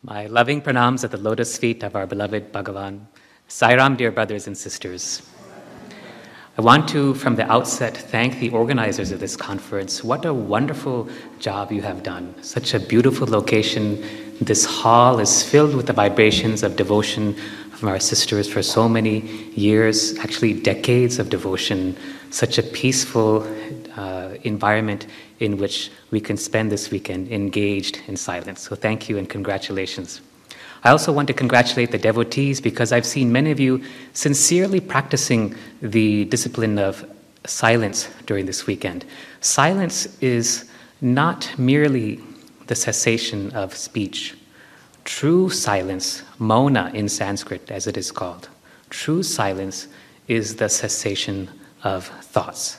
My loving pranams at the lotus feet of our beloved Bhagavan. Sairam, dear brothers and sisters. I want to, from the outset, thank the organizers of this conference. What a wonderful job you have done. Such a beautiful location. This hall is filled with the vibrations of devotion from our sisters for so many years, actually decades of devotion. Such a peaceful environment in which we can spend this weekend engaged in silence. So thank you and congratulations. I also want to congratulate the devotees because I've seen many of you sincerely practicing the discipline of silence during this weekend. Silence is not merely the cessation of speech. True silence, mauna in Sanskrit as it is called, true silence is the cessation of thoughts.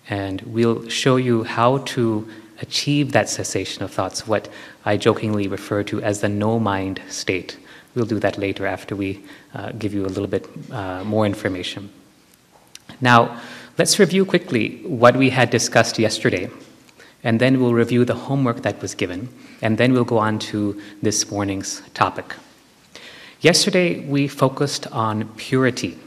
And we'll show you how to achieve that cessation of thoughts, what I jokingly refer to as the no-mind state. We'll do that later after we give you a little bit more information. Now, let's review quickly what we had discussed yesterday, and then we'll review the homework that was given, and then we'll go on to this morning's topic. Yesterday, we focused on purity.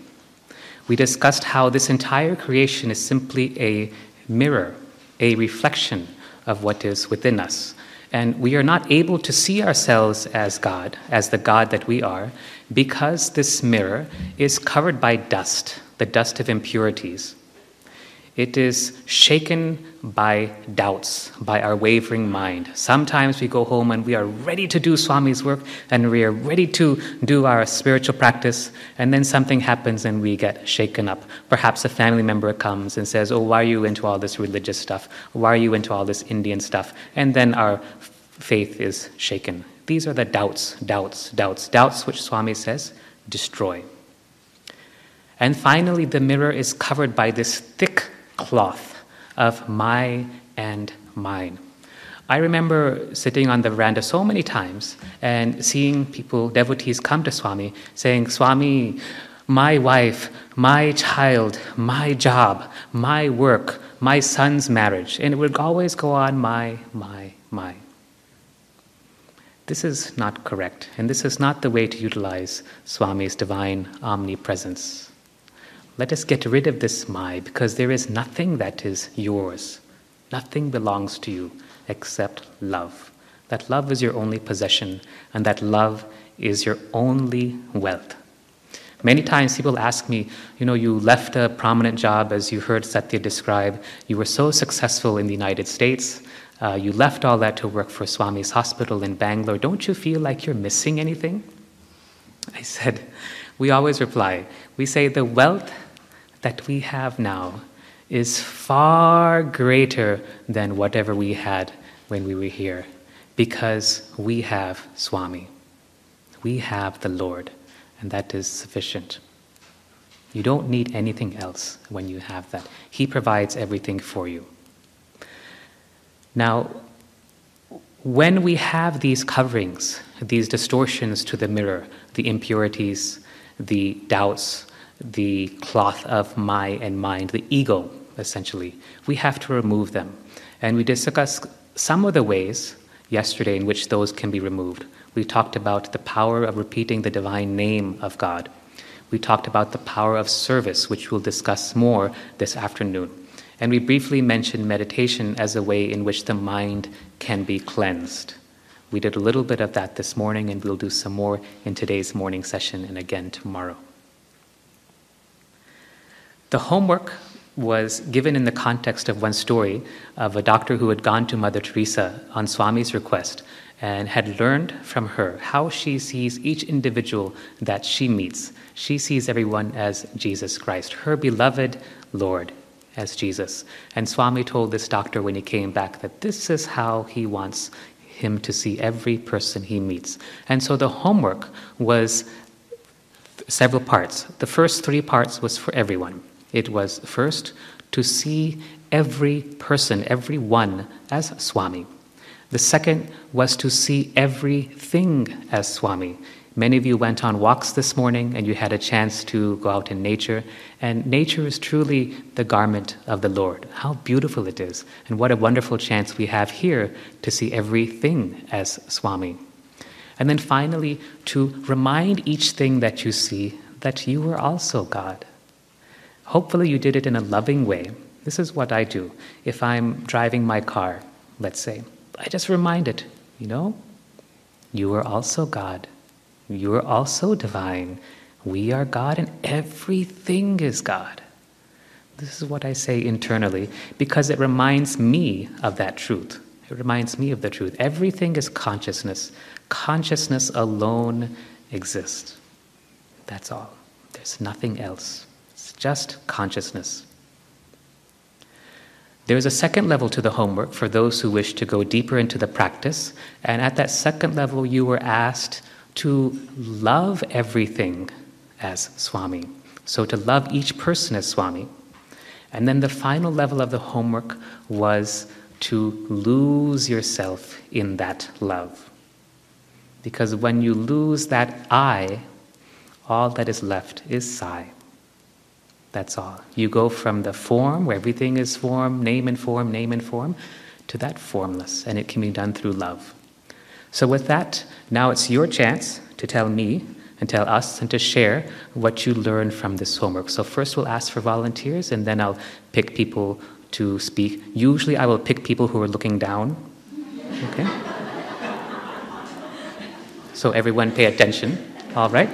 We discussed how this entire creation is simply a mirror, a reflection of what is within us. And we are not able to see ourselves as God, as the God that we are, because this mirror is covered by dust, the dust of impurities. It is shaken by doubts, by our wavering mind. Sometimes we go home and we are ready to do Swami's work and we are ready to do our spiritual practice, and then something happens and we get shaken up. Perhaps a family member comes and says, "Oh, why are you into all this religious stuff? Why are you into all this Indian stuff?" And then our faith is shaken. These are the doubts which Swami says destroy. And finally, the mirror is covered by this thick cloth of my and mine. I remember sitting on the veranda so many times and seeing people, devotees, come to Swami saying, "Swami, my wife, my child, my job, my work, my son's marriage," and it would always go on, my. This is not correct, and this is not the way to utilize Swami's divine omnipresence. Let us get rid of this my, because there is nothing that is yours. Nothing belongs to you except love. That love is your only possession, and that love is your only wealth. Many times people ask me, you left a prominent job, as you heard Satya describe. You were so successful in the United States. You left all that to work for Swami's hospital in Bangalore. Don't you feel like you're missing anything? I said, we always reply, we say the wealth that we have now is far greater than whatever we had when we were here, because we have Swami. We have the Lord, and that is sufficient. You don't need anything else when you have that. He provides everything for you. Now, when we have these coverings, these distortions to the mirror, the impurities, the doubts, the cloth of my and mind, the ego, essentially, we have to remove them. And we discussed some of the ways yesterday in which those can be removed. We talked about the power of repeating the divine name of God. We talked about the power of service, which we'll discuss more this afternoon. And we briefly mentioned meditation as a way in which the mind can be cleansed. We did a little bit of that this morning, and we'll do some more in today's morning session and again tomorrow. The homework was given in the context of one story of a doctor who had gone to Mother Teresa on Swami's request and had learned from her how she sees each individual that she meets. She sees everyone as Jesus Christ, her beloved Lord as Jesus. And Swami told this doctor when he came back that this is how he wants him to see every person he meets. And so the homework was several parts. The first 3 parts was for everyone. It was first to see every person, every one, as Swami. The second was to see everything as Swami. Many of you went on walks this morning and you had a chance to go out in nature. And nature is truly the garment of the Lord. How beautiful it is. And what a wonderful chance we have here to see everything as Swami. And then finally, to remind each thing that you see that you are also God. Hopefully you did it in a loving way. This is what I do. If I'm driving my car, let's say, I just remind it, you are also God. You are also divine. We are God and everything is God. This is what I say internally because it reminds me of that truth. It reminds me of the truth. Everything is consciousness. Consciousness alone exists. That's all. There's nothing else. It's just consciousness. There's a second level to the homework for those who wish to go deeper into the practice. And at that second level, you were asked to love everything as Swami. So to love each person as Swami. And then the final level of the homework was to lose yourself in that love. Because when you lose that I, all that is left is Sai. That's all. You go from the form, where everything is form, name and form, to that formless, and it can be done through love. So with that, now it's your chance to tell me and tell us and to share what you learned from this homework. So first we'll ask for volunteers, and then I'll pick people to speak. Usually I will pick people who are looking down. Okay? So everyone pay attention. All right?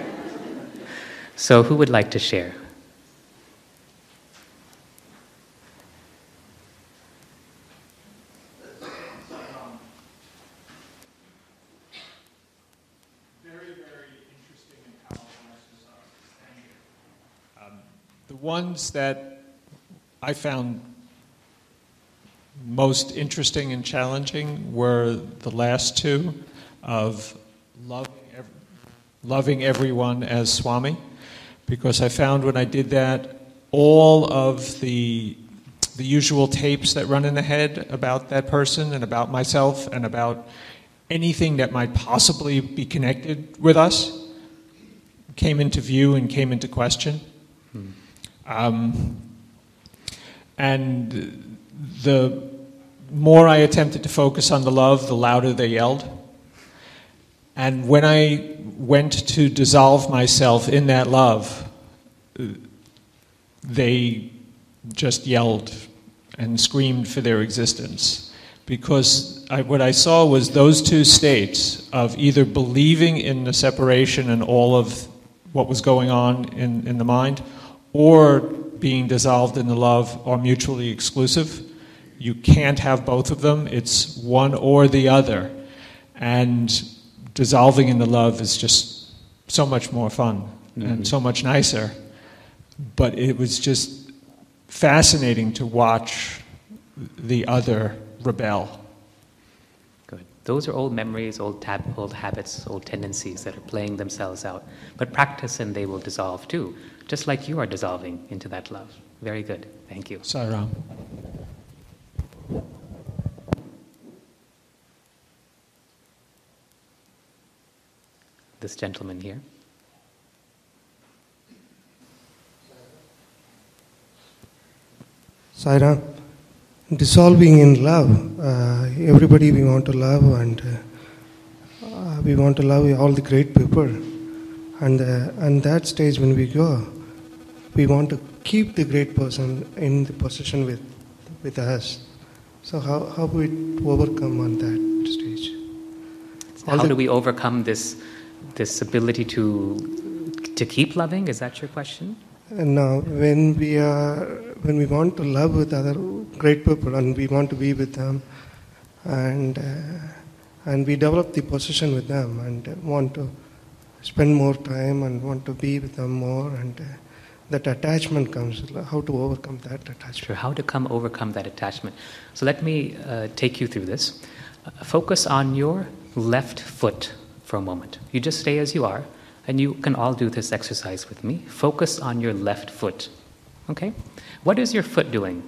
So who would like to share? The ones that I found most interesting and challenging were the last two of loving everyone as Swami, because I found when I did that, all of the usual tapes that run in the head about that person and about myself and about anything that might possibly be connected with us came into view and came into question. And the more I attempted to focus on the love, the louder they yelled. And when I went to dissolve myself in that love, they just yelled and screamed for their existence. Because what I saw was those two states of either believing in the separation and all of what was going on in the mind, or being dissolved in the love are mutually exclusive. You can't have both of them. It's one or the other. And dissolving in the love is just so much more fun and so much nicer. But it was just fascinating to watch the other rebel. Good. Those are old memories, old habits, old tendencies that are playing themselves out. But practice and they will dissolve too, just like you are dissolving into that love. Very good. Thank you. Sairam. This gentleman here. Sairam, dissolving in love. Everybody we want to love, and we want to love all the great people. And that stage when we go, we want to keep the great person in the position with us. So how we overcome on that stage? How do we overcome this ability to keep loving? Is that your question? No, when we want to love with other great people and we want to be with them, and we develop the position with them and want to spend more time and want to be with them more, and that attachment comes. How to overcome that attachment? Sure. How to overcome that attachment? So let me take you through this. Focus on your left foot for a moment. You just stay as you are. And you can all do this exercise with me. Focus on your left foot. Okay? What is your foot doing?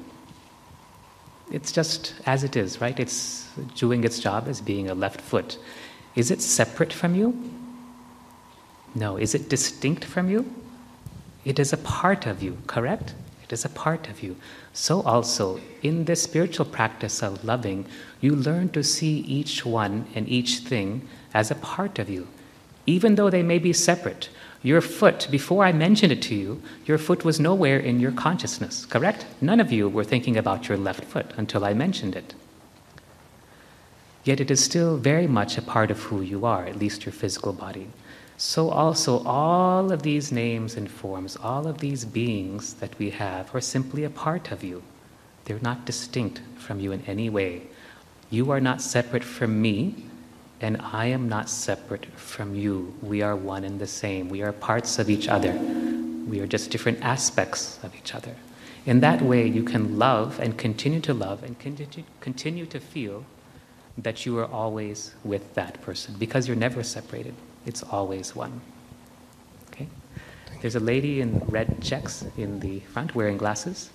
It's just as it is, right? It's doing its job as being a left foot. Is it separate from you? No. Is it distinct from you? It is a part of you, correct? It is a part of you. So also, in this spiritual practice of loving, you learn to see each one and each thing as a part of you, even though they may be separate. Your foot, before I mentioned it to you, your foot was nowhere in your consciousness, correct? None of you were thinking about your left foot until I mentioned it. Yet it is still very much a part of who you are, at least your physical body. So also all of these names and forms, all of these beings that we have are simply a part of you. They're not distinct from you in any way. You are not separate from me, and I am not separate from you. We are one and the same. We are parts of each other. We are just different aspects of each other. In that way, you can love and continue to love and continue to feel that you are always with that person, because you're never separated. It's always one. Okay? There's a lady in red checks in the front wearing glasses.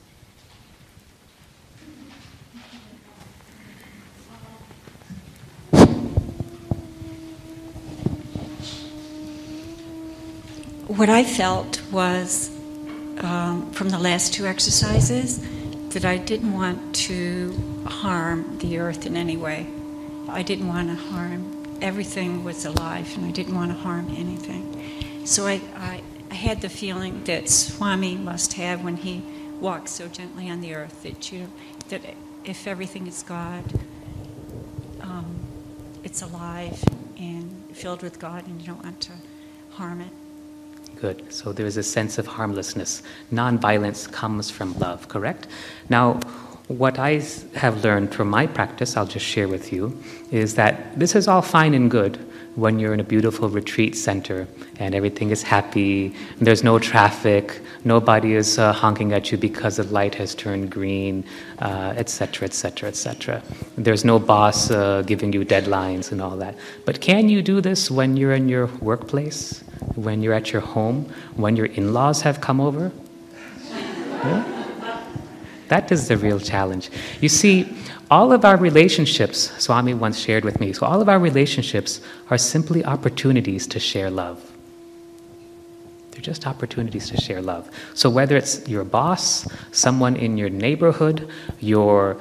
What I felt was, from the last two exercises, that I didn't want to harm the earth in any way. I didn't want to harm. Everything was alive, and I didn't want to harm anything. So I had the feeling that Swami must have when he walks so gently on the earth, that if everything is God, it's alive and filled with God, and you don't want to harm it. Good. So there is a sense of harmlessness. Non-violence comes from love, correct? Now, what I have learned from my practice, I'll just share with you, is that this is all fine and good when you're in a beautiful retreat center and everything is happy, there's no traffic, nobody is honking at you because the light has turned green, etc., etc., etc. There's no boss giving you deadlines and all that. But can you do this when you're in your workplace, when you're at your home, when your in-laws have come over? Yeah? That is the real challenge. You see, all of our relationships, Swami once shared with me, so all of our relationships are simply opportunities to share love. They're just opportunities to share love. So whether it's your boss, someone in your neighborhood, your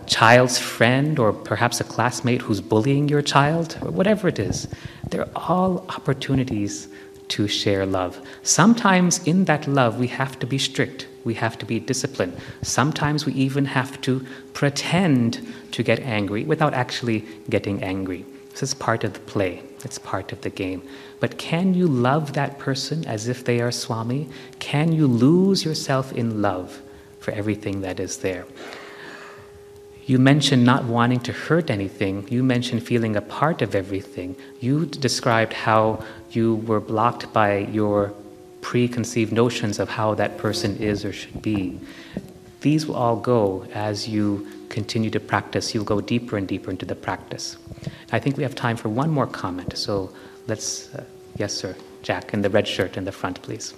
child's friend, or perhaps a classmate who's bullying your child, or whatever it is, they're all opportunities to share love. Sometimes in that love we have to be strict, we have to be disciplined. Sometimes we even have to pretend to get angry without actually getting angry. This is part of the play, it's part of the game. But can you love that person as if they are Swami? Can you lose yourself in love for everything that is there? You mentioned not wanting to hurt anything. You mentioned feeling a part of everything. You described how you were blocked by your preconceived notions of how that person is or should be. These will all go as you continue to practice. You'll go deeper and deeper into the practice. I think we have time for one more comment. So let's, yes, sir. Jack, in the red shirt in the front, please.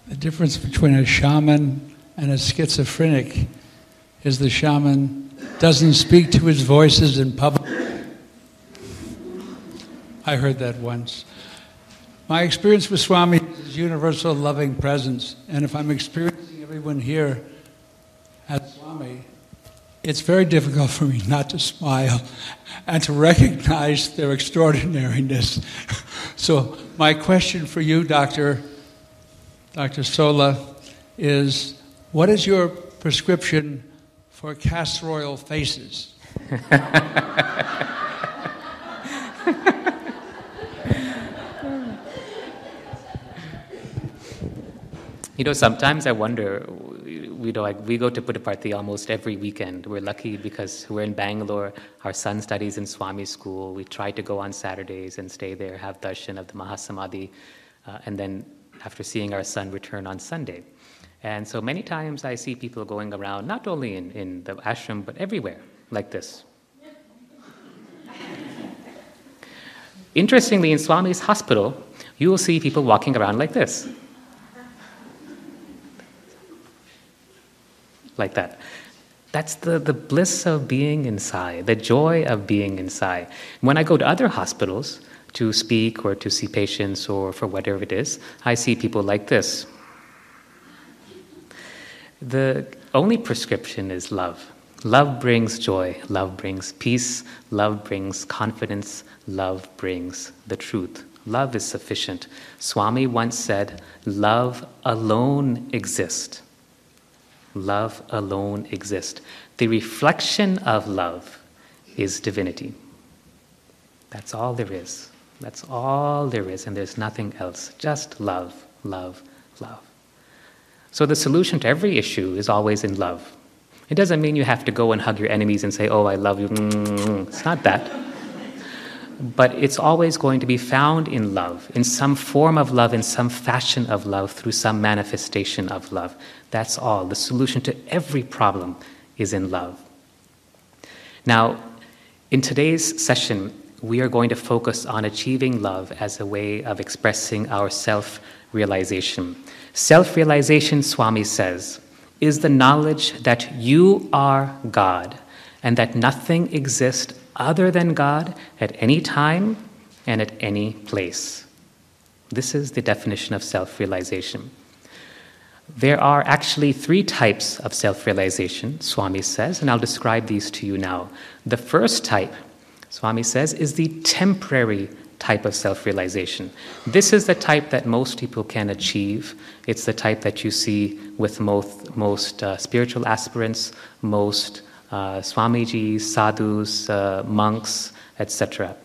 The difference between a shaman and a schizophrenic is the shaman doesn't speak to his voices in public. I heard that once. My experience with Swami is universal loving presence, and if I'm experiencing everyone here as Swami, it's very difficult for me not to smile and to recognize their extraordinariness. So my question for you, Dr. Sola, is what is your prescription for castor oil faces? You know, sometimes I wonder, we go to Puttaparthi almost every weekend. We're lucky because we're in Bangalore. Our son studies in Swami school. We try to go on Saturdays and stay there, have darshan of the Mahasamadhi, and then after seeing our son, return on Sunday. And so many times I see people going around, not only in the ashram, but everywhere, like this. Interestingly, in Swami's hospital, you will see people walking around like this. Like that. That's the bliss of being inside, the joy of being inside. When I go to other hospitals to speak or to see patients or for whatever it is, I see people like this. The only prescription is love. Love brings joy, love brings peace, love brings confidence, love brings the truth. Love is sufficient. Swami once said, love alone exists. Love alone exists. The reflection of love is divinity. That's all there is. That's all there is, and there's nothing else. Just love, love, love. So the solution to every issue is always in love. It doesn't mean you have to go and hug your enemies and say, oh, I love you. It's not that. But it's always going to be found in love, in some form of love, in some fashion of love, through some manifestation of love. That's all. The solution to every problem is in love. Now, in today's session, we are going to focus on achieving love as a way of expressing our self-realization. Self-realization, Swami says, is the knowledge that you are God and that nothing exists other than God at any time and at any place. This is the definition of self-realization. There are actually 3 types of self-realization, Swami says, and I'll describe these to you now. The first type, Swami says, is the temporary type of self-realization. This is the type that most people can achieve. It's the type that you see with most spiritual aspirants, most Swamijis, sadhus, monks, etc.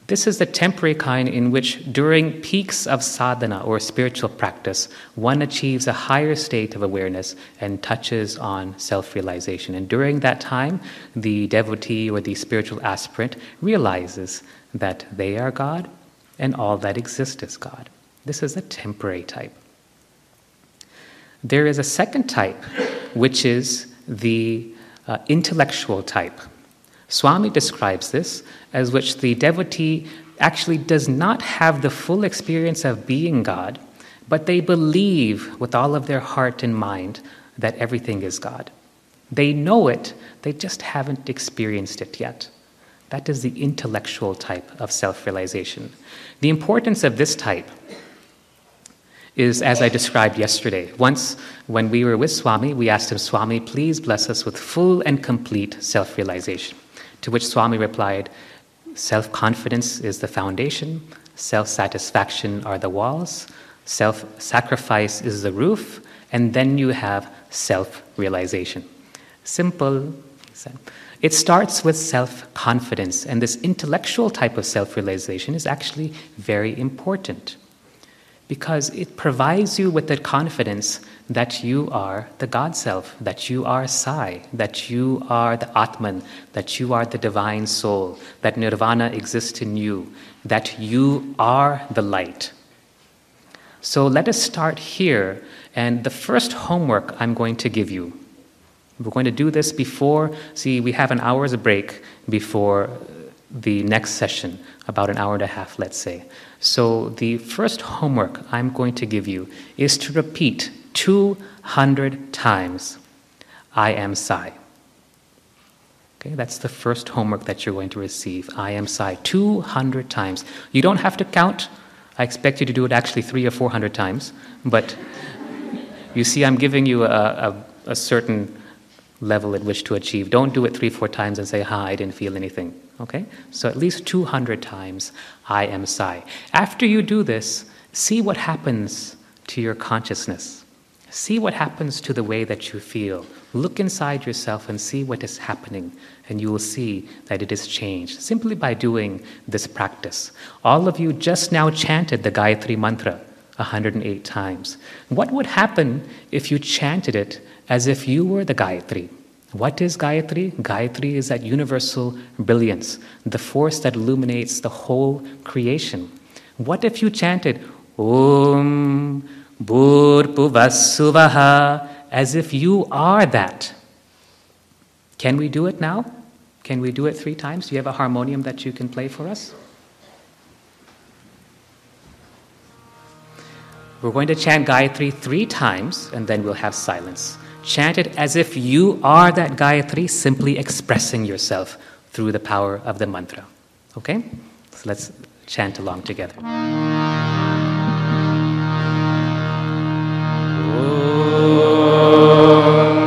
This is the temporary kind in which during peaks of sadhana or spiritual practice, one achieves a higher state of awareness and touches on self-realization. And during that time, the devotee or the spiritual aspirant realizes that they are God and all that exists is God. This is a temporary type. There is a second type, which is the intellectual type. Swami describes this as which the devotee actually does not have the full experience of being God, but they believe with all of their heart and mind that everything is God. They know it, they just haven't experienced it yet. That is the intellectual type of self-realization. The importance of this type is, as I described yesterday. Once, when we were with Swami, we asked him, Swami, please bless us with full and complete self-realization. To which Swami replied, self-confidence is the foundation, self-satisfaction are the walls, self-sacrifice is the roof, and then you have self-realization. Simple, he said. It starts with self-confidence, and this intellectual type of self-realization is actually very important because it provides you with the confidence that you are the God Self, that you are Sai, that you are the Atman, that you are the divine soul, that Nirvana exists in you, that you are the light. So let us start here, and the first homework I'm going to give you, we're going to do this before, we have an hour's break before the next session, about an hour and a half, let's say. So the first homework I'm going to give you is to repeat 200 times, I am Sai. Okay, that's the first homework that you're going to receive, I am Sai, 200 times. You don't have to count. I expect you to do it actually 300 or 400 times, but you see I'm giving you a certain level at which to achieve. Don't do it 3-4 times and say, I didn't feel anything. Okay? So at least 200 times, I am Sai. After you do this, see what happens to your consciousness. See what happens to the way that you feel. Look inside yourself and see what is happening, and you will see that it is changed simply by doing this practice. All of you just now chanted the Gayatri Mantra 108 times. What would happen if you chanted it as if you were the Gayatri? What is Gayatri? Gayatri is that universal brilliance, the force that illuminates the whole creation. What if you chanted Om Bhurpuvassuvaha as if you are that? Can we do it now? Can we do it 3 times? Do you have a harmonium that you can play for us? We're going to chant Gayatri 3 times, and then we'll have silence. Chant it as if you are that Gayatri, simply expressing yourself through the power of the mantra. Okay? So let's chant along together. Om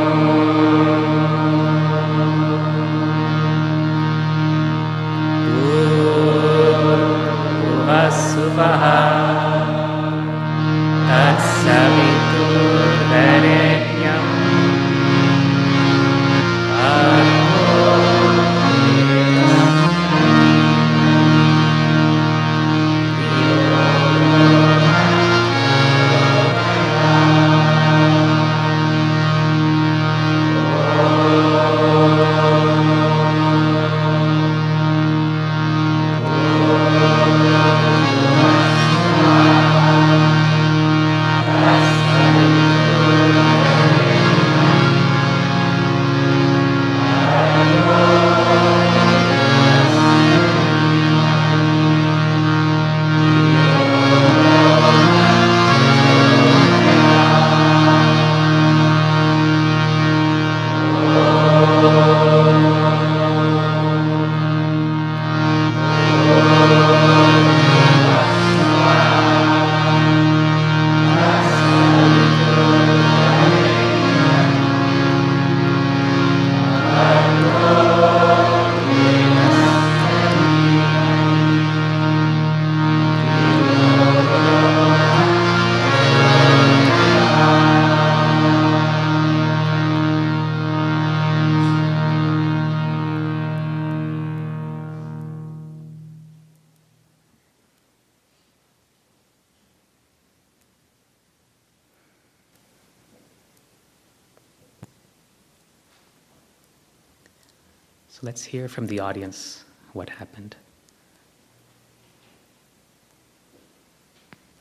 So let's hear from the audience what happened.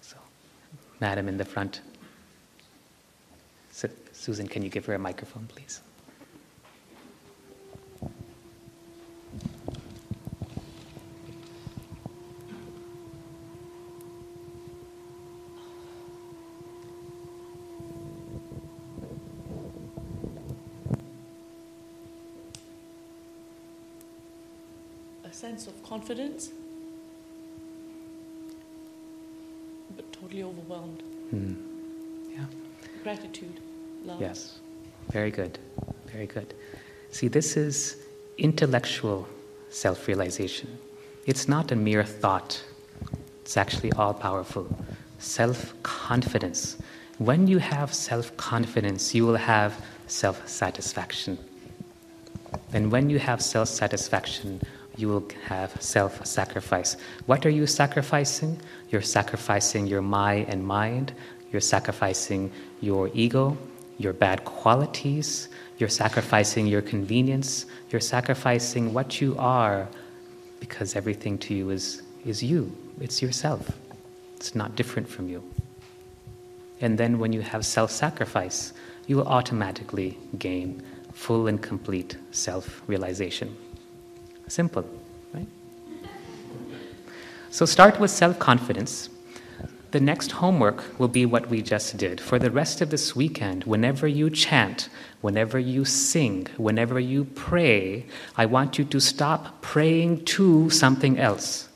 So, Madam in the front. Susan, can you give her a microphone, please? A sense of confidence, but totally overwhelmed. Yeah. Gratitude, love. Yes. Very good. Very good. See, this is intellectual self-realization. It's not a mere thought. It's actually all-powerful. Self-confidence. When you have self-confidence, you will have self-satisfaction. And when you have self-satisfaction, you will have self-sacrifice. What are you sacrificing? You're sacrificing your my and mind. You're sacrificing your ego, your bad qualities. You're sacrificing your convenience. You're sacrificing what you are, because everything to you is you. It's yourself. It's not different from you. And then when you have self-sacrifice, you will automatically gain full and complete self-realization. Simple, right? So start with self-confidence. The next homework will be what we just did. For the rest of this weekend, whenever you chant, whenever you sing, whenever you pray, I want you to stop praying to something else.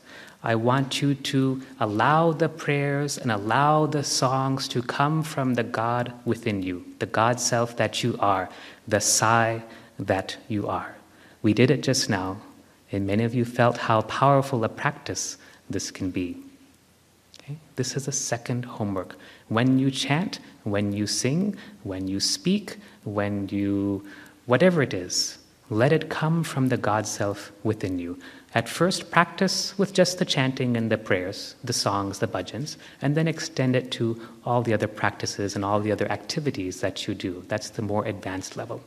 I want you to allow the prayers and allow the songs to come from the God within you, the God self that you are, the Sai that you are. We did it just now, and many of you felt how powerful a practice this can be. Okay? This is a second homework. When you chant, when you sing, when you speak, when you, whatever it is, let it come from the God self within you. At first, practice with just the chanting and the prayers, the songs, the bhajans, and then extend it to all the other practices and all the other activities that you do. That's the more advanced level.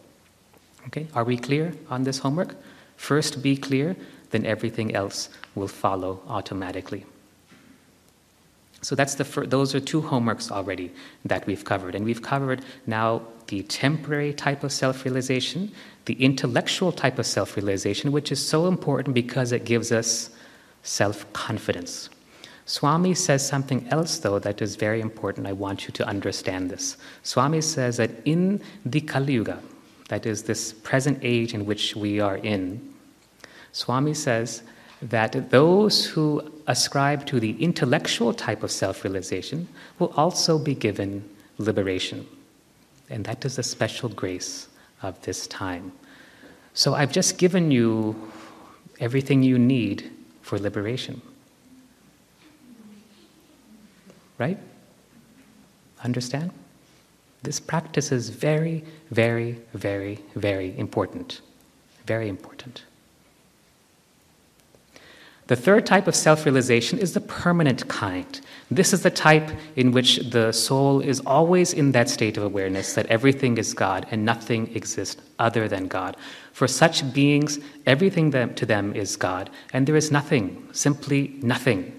Okay, are we clear on this homework? First be clear, then everything else will follow automatically. So that's those are two homeworks already that we've covered. And we've covered now the temporary type of self-realization, the intellectual type of self-realization, which is so important because it gives us self-confidence. Swami says something else, though, that is very important. I want you to understand this. Swami says that in the Kali Yuga, that is this present age in which we are in, Swami says that those who ascribe to the intellectual type of self-realization will also be given liberation. And that is a special grace of this time. So I've just given you everything you need for liberation. Right? Understand? This practice is very, very, very, very important. Very important. The third type of self-realization is the permanent kind. This is the type in which the soul is always in that state of awareness that everything is God and nothing exists other than God. For such beings, everything to them is God, and there is nothing, simply nothing.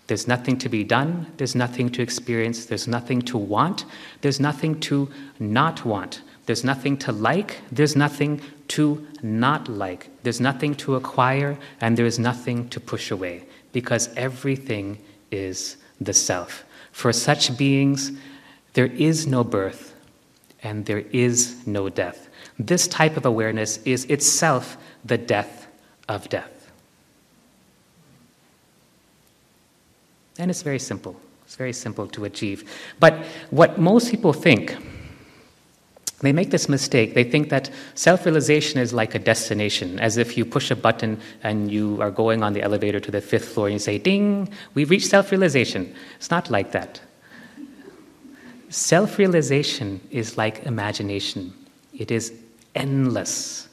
There's nothing to be done, there's nothing to experience, there's nothing to want, there's nothing to not want, there's nothing to like, there's nothing to not like, there's nothing to acquire, and there is nothing to push away, because everything is the self. For such beings, there is no birth and there is no death. This type of awareness is itself the death of death. And it's very simple. It's very simple to achieve. But what most people think, they make this mistake. They think that self-realization is like a destination, as if you push a button and you are going on the elevator to the 5th floor and you say, ding, we've reached self-realization. It's not like that. Self-realization is like imagination. It is endless.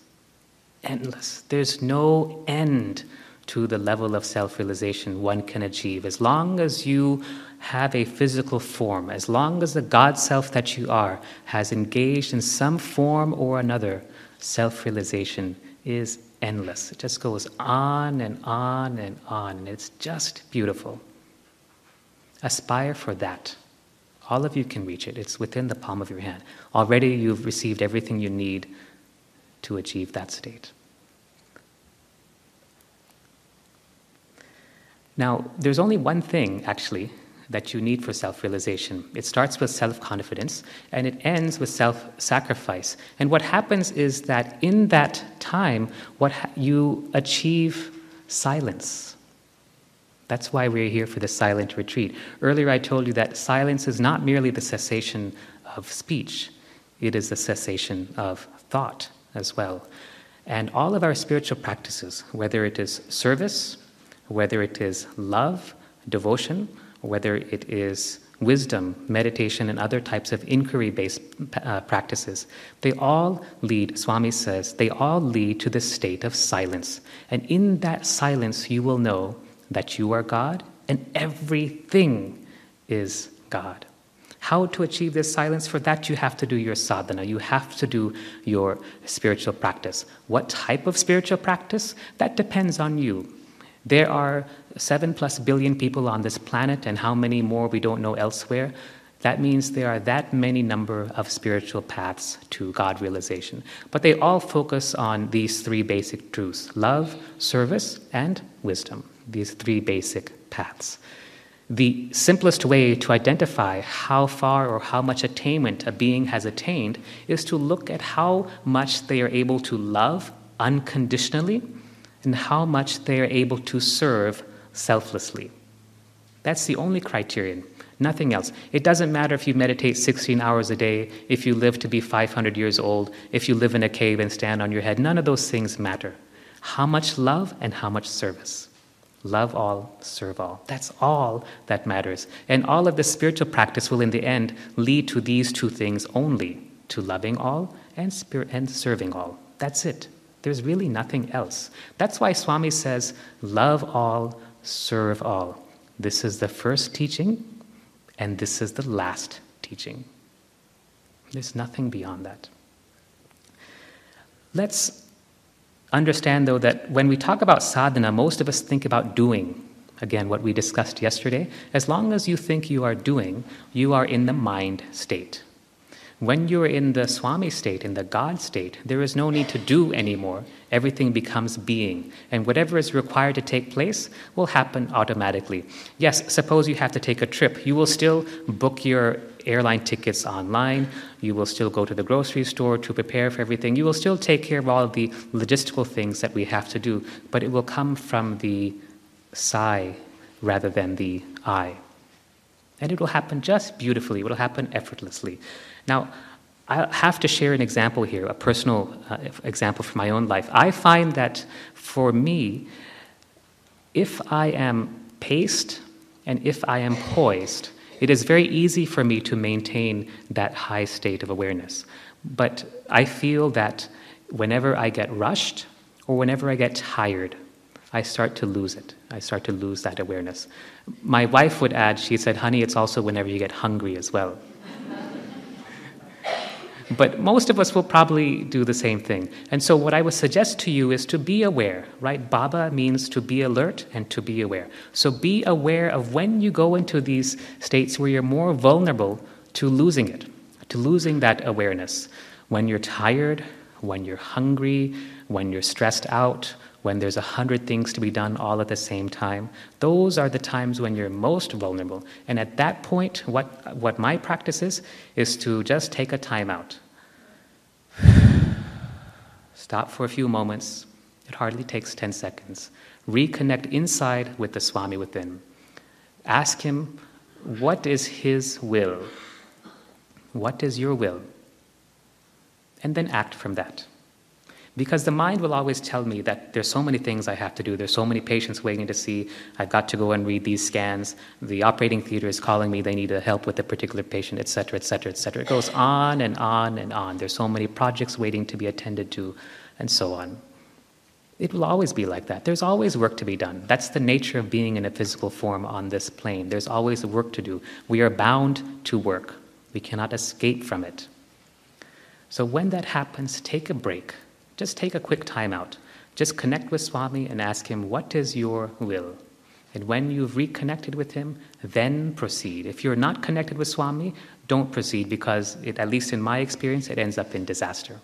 Endless. There's no end to the level of self-realization one can achieve. As long as you have a physical form, as long as the God self that you are has engaged in some form or another, self-realization is endless. It just goes on and on and on, and it's just beautiful. Aspire for that. All of you can reach it. It's within the palm of your hand. Already you've received everything you need to achieve that state. Now, there's only one thing, actually, that you need for self-realization. It starts with self-confidence, and it ends with self-sacrifice. And what happens is that in that time, you achieve silence. That's why we're here for the silent retreat. Earlier I told you that silence is not merely the cessation of speech, it is the cessation of thought as well. And all of our spiritual practices, whether it is service, whether it is love, devotion, whether it is wisdom, meditation, and other types of inquiry-based practices, they all lead, Swami says, they all lead to this state of silence. And in that silence, you will know that you are God and everything is God. How to achieve this silence? For that, you have to do your sadhana. You have to do your spiritual practice. What type of spiritual practice? That depends on you. There are 7+ billion people on this planet, and how many more we don't know elsewhere. That means there are that many number of spiritual paths to God realization. But they all focus on these 3 basic truths: love, service, and wisdom. These 3 basic paths. The simplest way to identify how far or how much attainment a being has attained is to look at how much they are able to love unconditionally and how much they are able to serve selflessly. That's the only criterion, nothing else. It doesn't matter if you meditate 16 hours a day, if you live to be 500 years old, if you live in a cave and stand on your head. None of those things matter. How much love and how much service. Love all, serve all. That's all that matters. And all of the spiritual practice will in the end lead to these 2 things only, to loving all and serving all. That's it. There's really nothing else. That's why Swami says, love all, serve all. This is the first teaching, and this is the last teaching. There's nothing beyond that. Let's understand, though, that when we talk about sadhana, most of us think about doing. Again, what we discussed yesterday. As long as you think you are doing, you are in the mind state. When you're in the Swami state, in the God state, there is no need to do anymore. Everything becomes being. And whatever is required to take place will happen automatically. Yes, suppose you have to take a trip. You will still book your airline tickets online. You will still go to the grocery store to prepare for everything. You will still take care of all of the logistical things that we have to do. But it will come from the sai rather than the I. And it will happen just beautifully. It will happen effortlessly. Now, I have to share an example here, a personal example from my own life. I find that for me, if I am paced and if I am poised, it is very easy for me to maintain that high state of awareness. But I feel that whenever I get rushed or whenever I get tired, I start to lose it. I start to lose that awareness. My wife would add, she said, honey, it's also whenever you get hungry as well. But most of us will probably do the same thing. And so what I would suggest to you is to be aware, right? Baba means to be alert and to be aware. So be aware of when you go into these states where you're more vulnerable to losing it, to losing that awareness. When you're tired, when you're hungry, when you're stressed out, when there's 100 things to be done all at the same time, those are the times when you're most vulnerable. And at that point, what my practice is to just take a time out. Stop for a few moments. It hardly takes 10 seconds. Reconnect inside with the Swami within. Ask him, what is his will? What is your will? And then act from that. Because the mind will always tell me that there's so many things I have to do, there's so many patients waiting to see, I've got to go and read these scans, the operating theater is calling me, they need help with a particular patient, etc., etc., etc. It goes on and on and on. There's so many projects waiting to be attended to, and so on. It will always be like that. There's always work to be done. That's the nature of being in a physical form on this plane. There's always work to do. We are bound to work. We cannot escape from it. So when that happens, take a break. Just take a quick time out. Just connect with Swami and ask him, what is your will? And when you've reconnected with him, then proceed. If you're not connected with Swami, don't proceed, because at least in my experience, it ends up in disaster.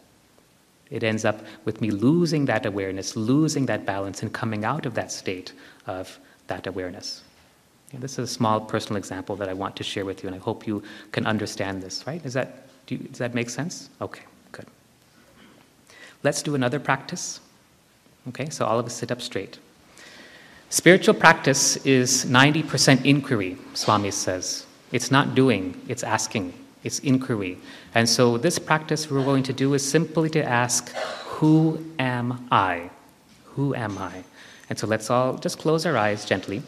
It ends up with me losing that awareness, losing that balance, and coming out of that state of that awareness. And this is a small personal example that I want to share with you, and I hope you can understand this, right? Does that make sense? Okay, good. Let's do another practice. Okay, so all of us sit up straight. Spiritual practice is 90% inquiry, Swami says. It's not doing, it's asking, it's inquiry. And so this practice we're going to do is simply to ask, who am I? Who am I? And so let's all just close our eyes gently.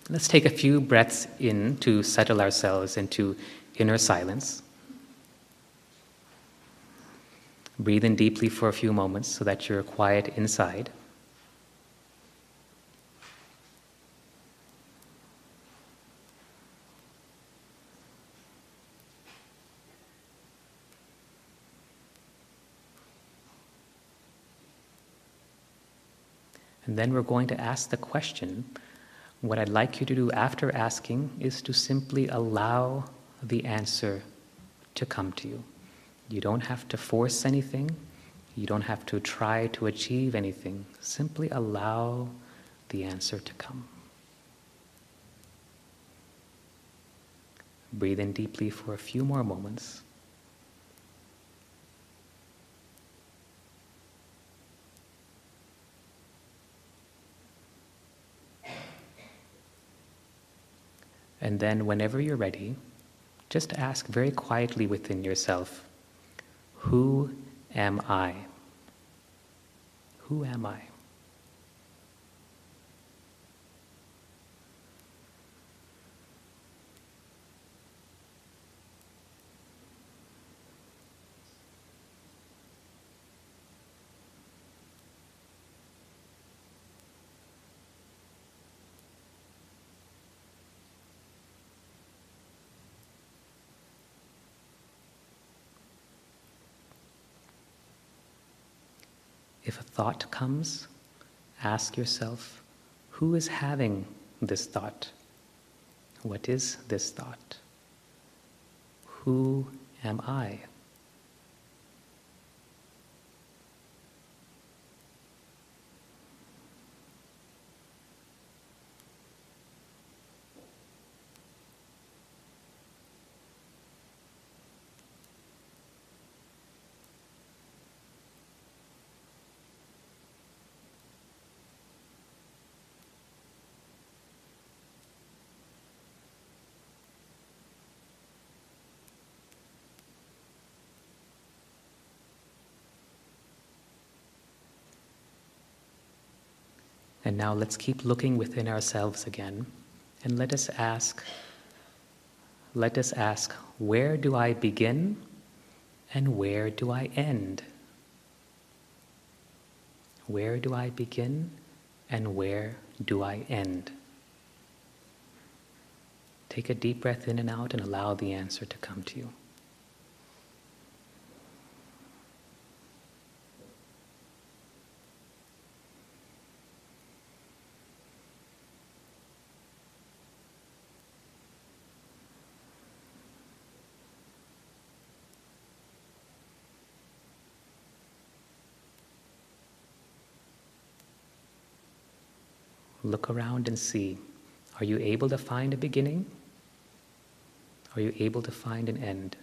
Let's take a few breaths in to settle ourselves into inner silence. Breathe in deeply for a few moments so that you're quiet inside. And then we're going to ask the question. What I'd like you to do after asking is to simply allow the answer to come to you. You don't have to force anything. You don't have to try to achieve anything. Simply allow the answer to come. Breathe in deeply for a few more moments. And then whenever you're ready, just ask very quietly within yourself, who am I? Who am I? If a thought comes, ask yourself, who is having this thought? What is this thought? Who am I? And now let's keep looking within ourselves again, and let us ask, let us ask, where do I begin and where do I end? Where do I begin and where do I end? Take a deep breath in and out and allow the answer to come to you. Look around and see. Are you able to find a beginning? Are you able to find an end?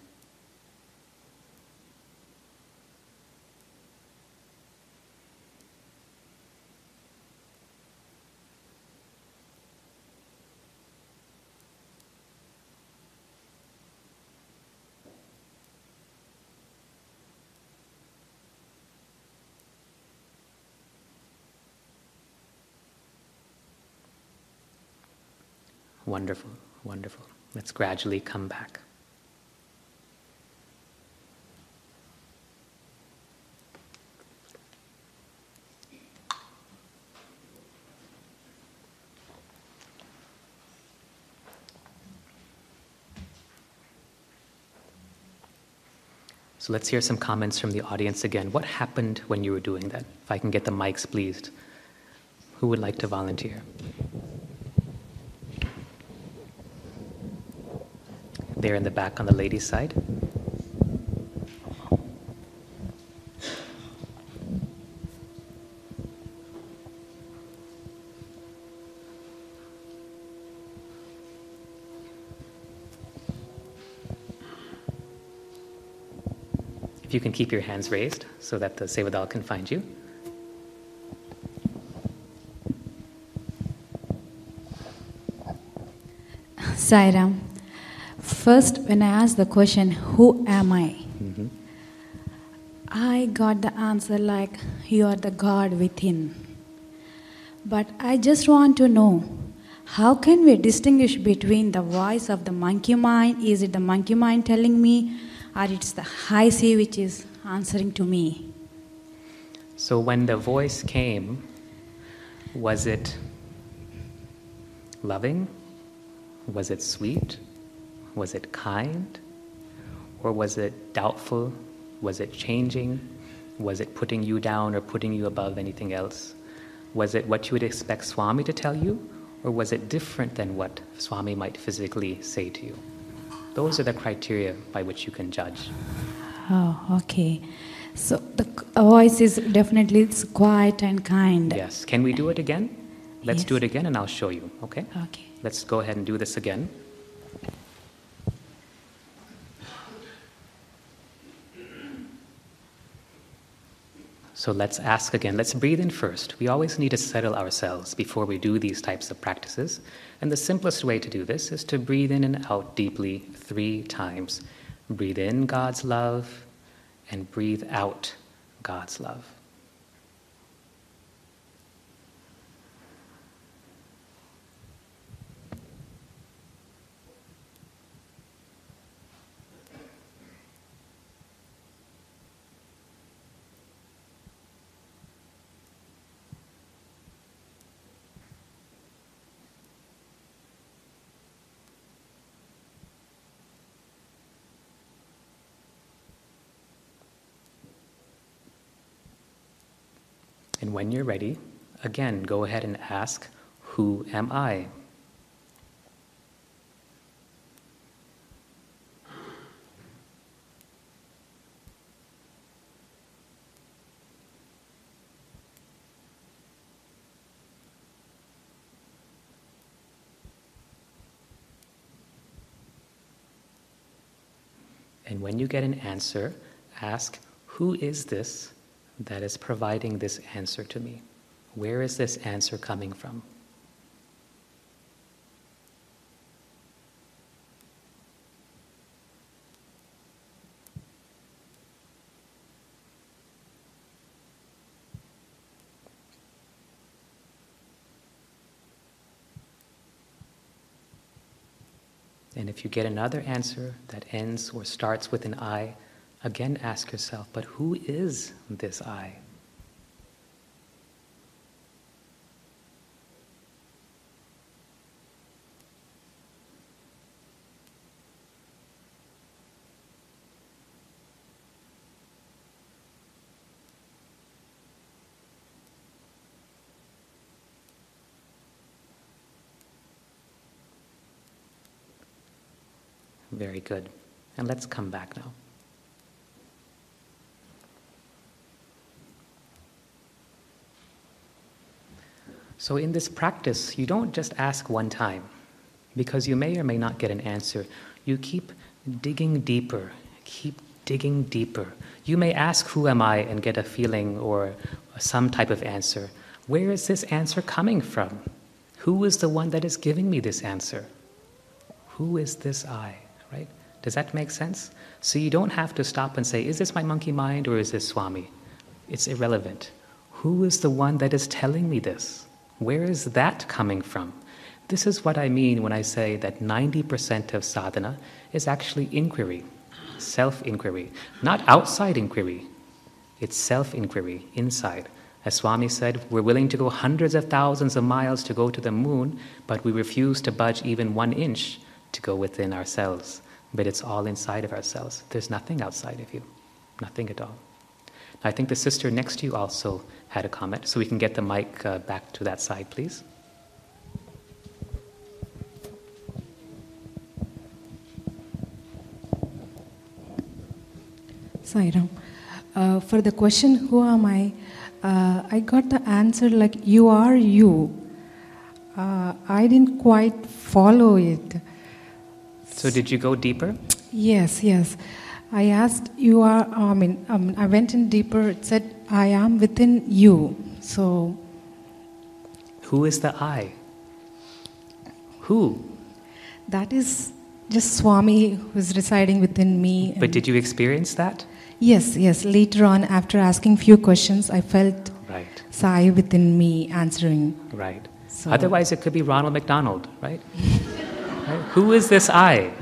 Wonderful, wonderful. Let's gradually come back. So let's hear some comments from the audience again. What happened when you were doing that? If I can get the mics, please. Who would like to volunteer? There in the back on the ladies' side. If you can keep your hands raised so that the Sevadal can find you. Sairam, first when I asked the question, who am I? Mm-hmm. I got the answer like, you are the God within. But I just want to know, how can we distinguish between the voice of the monkey mind? Is it the monkey mind telling me, or it's the high sea which is answering to me? So when the voice came, was it loving? Was it sweet? Was it kind? Or was it doubtful? Was it changing? Was it putting you down or putting you above anything else? Was it what you would expect Swami to tell you? Or was it different than what Swami might physically say to you? Those are the criteria by which you can judge. Oh, okay. So the voice is definitely it's quiet and kind. Yes. Can we do it again? Let's Yes. do it again and I'll show you, okay? Okay. Let's go ahead and do this again. So let's ask again. Let's breathe in first. We always need to settle ourselves before we do these types of practices. And the simplest way to do this is to breathe in and out deeply 3 times. Breathe in God's love and breathe out God's love. And when you're ready, again, go ahead and ask, who am I? And when you get an answer, ask, who is this that is providing this answer to me? Where is this answer coming from? And if you get another answer that ends or starts with an I, again ask yourself, but who is this I? Very good. And let's come back now. So in this practice, you don't just ask one time, because you may or may not get an answer. You keep digging deeper, keep digging deeper. You may ask, who am I, and get a feeling or some type of answer. Where is this answer coming from? Who is the one that is giving me this answer? Who is this I? Right? Does that make sense? So you don't have to stop and say, is this my monkey mind or is this Swami? It's irrelevant. Who is the one that is telling me this? Where is that coming from? This is what I mean when I say that 90% of sadhana is actually inquiry, self-inquiry, not outside inquiry. It's self-inquiry, inside. As Swami said, we're willing to go hundreds of thousands of miles to go to the moon, but we refuse to budge even 1 inch to go within ourselves. But it's all inside of ourselves. There's nothing outside of you. Nothing at all. I think the sister next to you also had a comment, so we can get the mic back to that side, please. Sairam. For the question, who am I got the answer like, you are you. I didn't quite follow it. So did you go deeper? Yes. I asked, you are, I went in deeper. It said, I am within you. So. Who is the I? Who? That is just Swami who is residing within me. But did you experience that? Yes. Later on, after asking few questions, I felt right. Sai within me answering. Right. So. Otherwise, it could be Ronald McDonald, right? Right? Who is this I?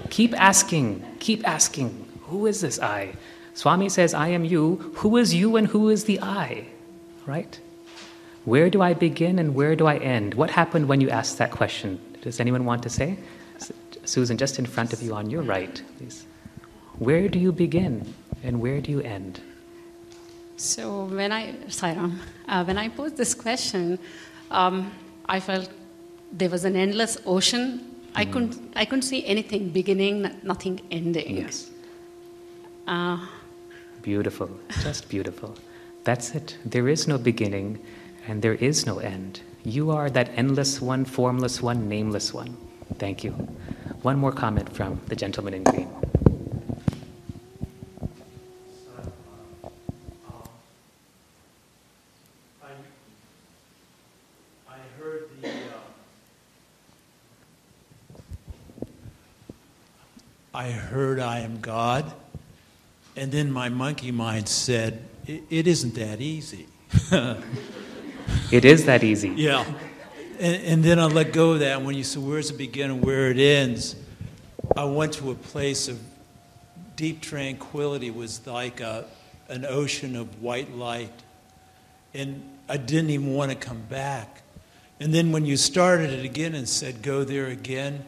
Keep asking. Who is this I? Swami says, I am you. Who is you and who is the I? Right? Where do I begin and where do I end? What happened when you asked that question? Does anyone want to say? Susan, just in front of you on your right, please. Where do you begin and where do you end? So when I posed this question, I felt there was an endless ocean. I couldn't see anything beginning, nothing ending. Yes. Beautiful, just beautiful. That's it. There is no beginning and there is no end. You are that endless one, formless one, nameless one. Thank you. One more comment from the gentleman in green. I heard I am God, and then my monkey mind said, it isn't that easy. It is that easy. Yeah. And then I let go of that. And when you said, where's it begin and where it ends, I went to a place of deep tranquility. It was like an ocean of white light. And I didn't even want to come back. And then when you started it again and said, go there again,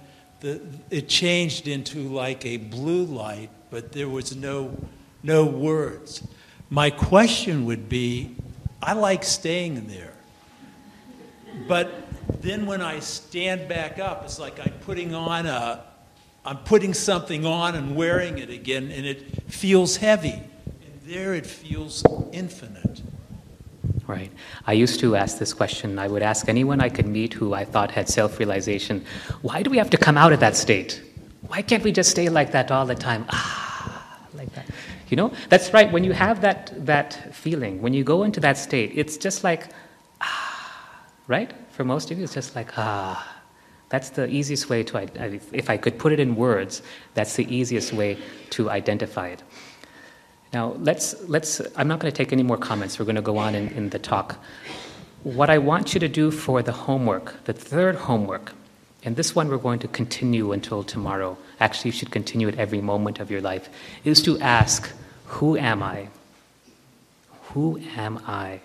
it changed into like a blue light, but there was no words. My question would be, I like staying there. But then when I stand back up, it's like I'm putting something on and wearing it again, and it feels heavy. And there it feels infinite. Right. I used to ask this question. I would ask anyone I could meet who I thought had self-realization, why do we have to come out of that state? Why can't we just stay like that all the time? Like that. You know, that's right. When you have that feeling, when you go into that state, it's just like, right? For most of you, it's just like, That's the easiest way to, if I could put it in words, that's the easiest way to identify it. Now, I'm not going to take any more comments. We're going to go on in the talk. What I want you to do for the homework, the third homework, and this one we're going to continue until tomorrow. Actually, you should continue it every moment of your life, is to ask, who am I? Who am I?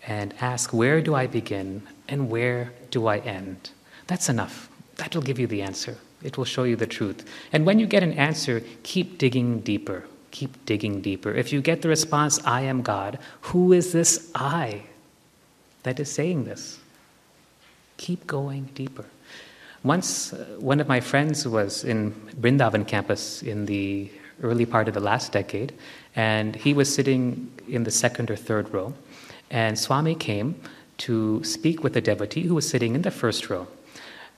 And ask, where do I begin and where do I end? That's enough. That will give you the answer. It will show you the truth. And when you get an answer, keep digging deeper. Keep digging deeper. If you get the response, I am God, who is this I that is saying this? Keep going deeper. Once, one of my friends was in Brindavan campus in the early part of the last decade, and he was sitting in the second or third row, and Swami came to speak with a devotee who was sitting in the first row.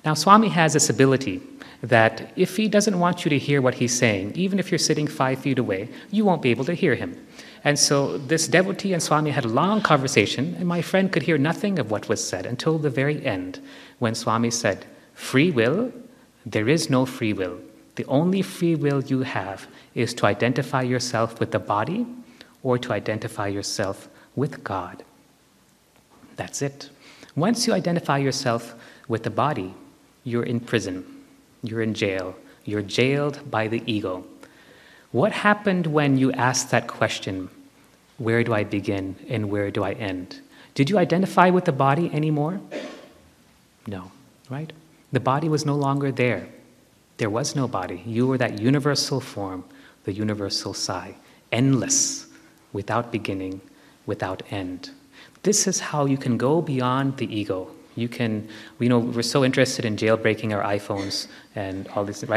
Now, Swami has this ability that if he doesn't want you to hear what he's saying, even if you're sitting 5 feet away, you won't be able to hear him. And so this devotee and Swami had a long conversation, and my friend could hear nothing of what was said until the very end, when Swami said, free will? There is no free will. The only free will you have is to identify yourself with the body or to identify yourself with God. That's it. Once you identify yourself with the body, you're in prison. You're in jail. You're jailed by the ego. What happened when you asked that question, where do I begin and where do I end? Did you identify with the body anymore? No, right? The body was no longer there. There was no body. You were that universal form, the universal Sai, endless, without beginning, without end. This is how you can go beyond the ego. You can, we're so interested in jailbreaking our iPhones and all this, right?